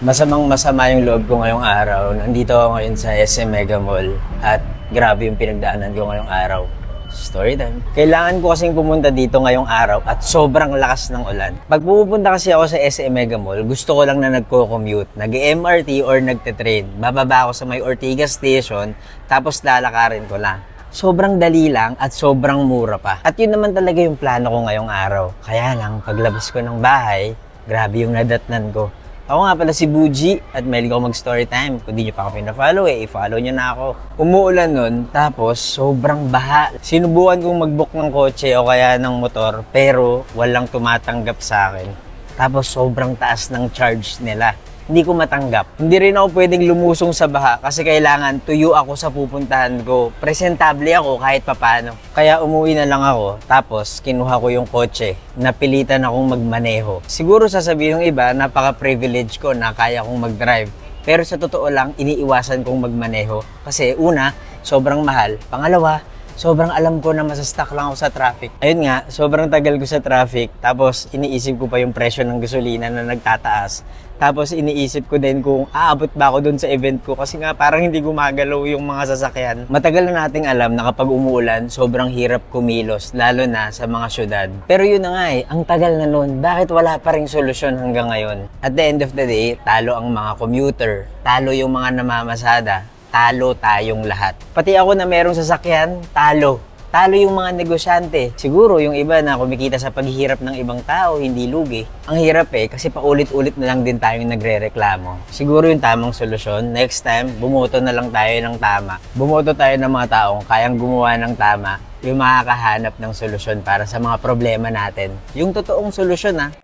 Masamang masama yung loob ko ngayong araw. Nandito ako ngayon sa SM Mega Mall at grabe yung pinagdaanan ko ngayong araw. Story time. Kailangan ko kasing pumunta dito ngayong araw at sobrang lakas ng ulan. Pag pupunta kasi ako sa SM Mega Mall, gusto ko lang na nagko-commute, nag-MRT or nagte-train. Bababa ako sa may Ortigas Station, tapos lalakarin ko lang. Sobrang dali lang at sobrang mura pa. At yun naman talaga yung plano ko ngayong araw. Kaya lang, paglabas ko ng bahay, grabe yung nadatnan ko. Ako nga pala si Buji at mahilig ako mag-story time. Kung di nyo pa ako pina-follow i-follow nyo na ako. Umuulan nun, tapos sobrang baha. Sinubukan kong mag-book ng kotse o kaya ng motor, pero walang tumatanggap sa akin. Tapos sobrang taas ng charge nila. Hindi ko matanggap. Hindi rin ako pwedeng lumusong sa baha kasi kailangan tuyo ako sa pupuntahan ko. Presentable ako kahit papano. Kaya umuwi na lang ako, tapos kinuha ko yung kotse. Napilitan akong magmaneho. Siguro sasabihin ng iba, napaka-privilege ko na kaya kong mag-drive. Pero sa totoo lang, iniiwasan kong magmaneho. Kasi una, sobrang mahal. Pangalawa, sobrang alam ko na masastuck lang ako sa traffic. Ayun nga, sobrang tagal ko sa traffic. Tapos iniisip ko pa yung presyo ng gasolina na nagtataas. Tapos iniisip ko din kung aabot ba ako dun sa event ko kasi nga parang hindi gumagalaw yung mga sasakyan. Matagal na nating alam na kapag umuulan, sobrang hirap kumilos, lalo na sa mga syudad. Pero yun na nga ang tagal na nun, bakit wala pa ring solusyon hanggang ngayon? At the end of the day, talo ang mga commuter, talo yung mga namamasada, talo tayong lahat. Pati ako na merong sasakyan, talo. Talo yung mga negosyante. Siguro yung iba na kumikita sa paghihirap ng ibang tao, hindi lugi. Ang hirap kasi paulit-ulit na lang din tayong nagre-reklamo. Siguro yung tamang solusyon, next time, bumoto na lang tayo ng tama. Bumoto tayo ng mga taong kayang gumawa ng tama, yung makakahanap ng solusyon para sa mga problema natin. Yung totoong solusyon